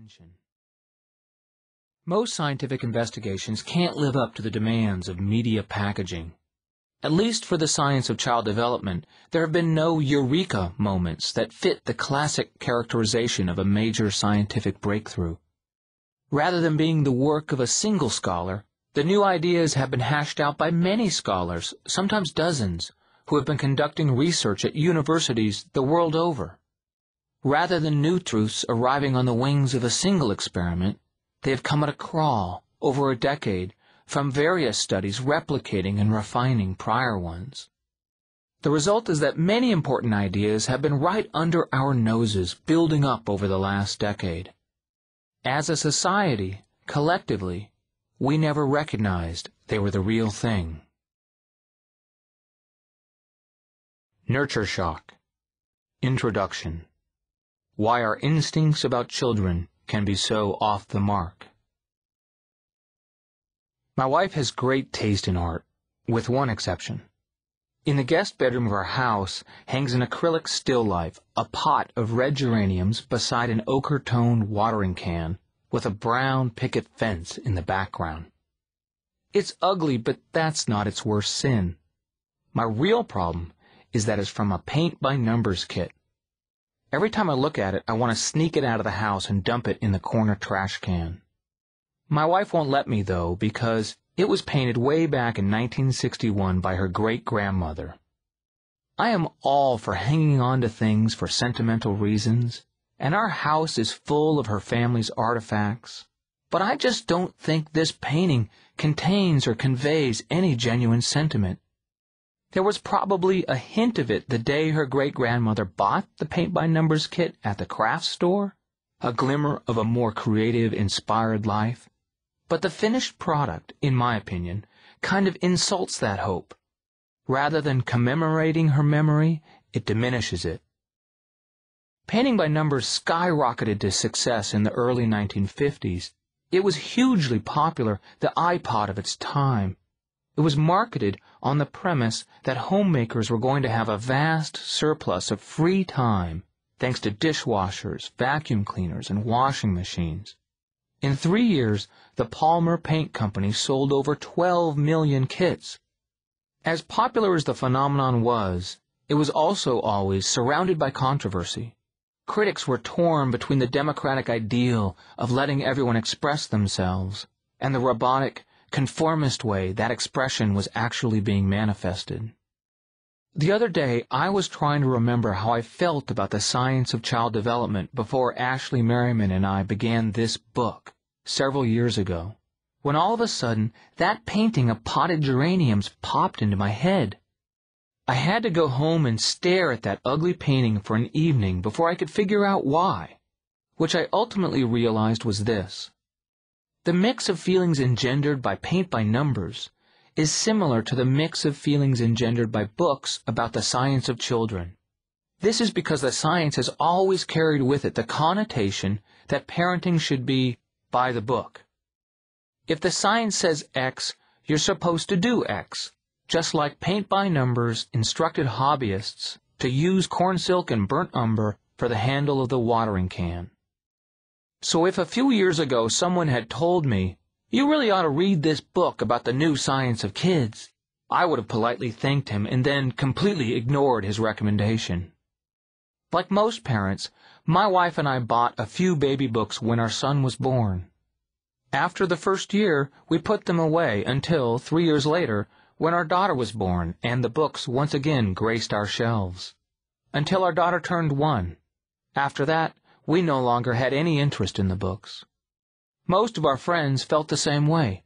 attention. Most scientific investigations can't live up to the demands of media packaging. At least for the science of child development, there have been no eureka moments that fit the classic characterization of a major scientific breakthrough. Rather than being the work of a single scholar, the new ideas have been hashed out by many scholars, sometimes dozens, who have been conducting research at universities the world over. Rather than new truths arriving on the wings of a single experiment, they have come at a crawl, over a decade, from various studies replicating and refining prior ones. The result is that many important ideas have been right under our noses, building up over the last decade. As a society, collectively, we never recognized they were the real thing. NurtureShock. Introduction. Why our instincts about children can be so off the mark. My wife has great taste in art, with one exception. In the guest bedroom of our house hangs an acrylic still life, a pot of red geraniums beside an ochre-toned watering can with a brown picket fence in the background. It's ugly, but that's not its worst sin. My real problem is that it's from a paint-by-numbers kit. Every time I look at it, I want to sneak it out of the house and dump it in the corner trash can. My wife won't let me, though, because it was painted way back in 1961 by her great-grandmother. I am all for hanging on to things for sentimental reasons, and our house is full of her family's artifacts, but I just don't think this painting contains or conveys any genuine sentiment. There was probably a hint of it the day her great-grandmother bought the paint-by-numbers kit at the craft store, a glimmer of a more creative, inspired life. But the finished product, in my opinion, kind of insults that hope. Rather than commemorating her memory, it diminishes it. Painting by numbers skyrocketed to success in the early 1950s. It was hugely popular, the iPod of its time. It was marketed on the premise that homemakers were going to have a vast surplus of free time, thanks to dishwashers, vacuum cleaners, and washing machines. In 3 years, the Palmer Paint Company sold over 12 million kits. As popular as the phenomenon was, it was also always surrounded by controversy. Critics were torn between the democratic ideal of letting everyone express themselves and the robotic, conformist way that expression was actually being manifested. The other day, I was trying to remember how I felt about the science of child development before Ashley Merryman and I began this book several years ago, when all of a sudden that painting of potted geraniums popped into my head. I had to go home and stare at that ugly painting for an evening before I could figure out why, which I ultimately realized was this. The mix of feelings engendered by paint by numbers is similar to the mix of feelings engendered by books about the science of children. This is because the science has always carried with it the connotation that parenting should be by the book. If the science says X, you're supposed to do X, just like paint by numbers instructed hobbyists to use corn silk and burnt umber for the handle of the watering can. So if a few years ago someone had told me, "You really ought to read this book about the new science of kids," I would have politely thanked him and then completely ignored his recommendation. Like most parents, my wife and I bought a few baby books when our son was born. After the first year, we put them away until, 3 years later, when our daughter was born and the books once again graced our shelves. Until our daughter turned 1. After that, we no longer had any interest in the books. Most of our friends felt the same way.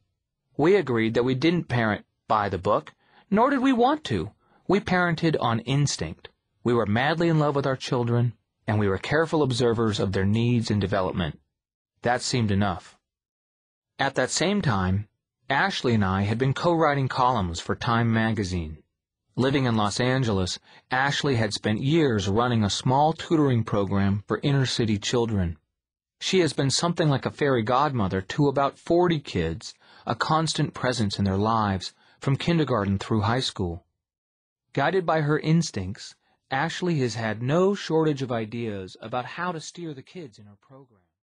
We agreed that we didn't parent by the book, nor did we want to. We parented on instinct. We were madly in love with our children, and we were careful observers of their needs and development. That seemed enough. At that same time, Ashley and I had been co-writing columns for Time magazine. Living in Los Angeles, Ashley had spent years running a small tutoring program for inner-city children. She has been something like a fairy godmother to about 40 kids, a constant presence in their lives from kindergarten through high school. Guided by her instincts, Ashley has had no shortage of ideas about how to steer the kids in her program.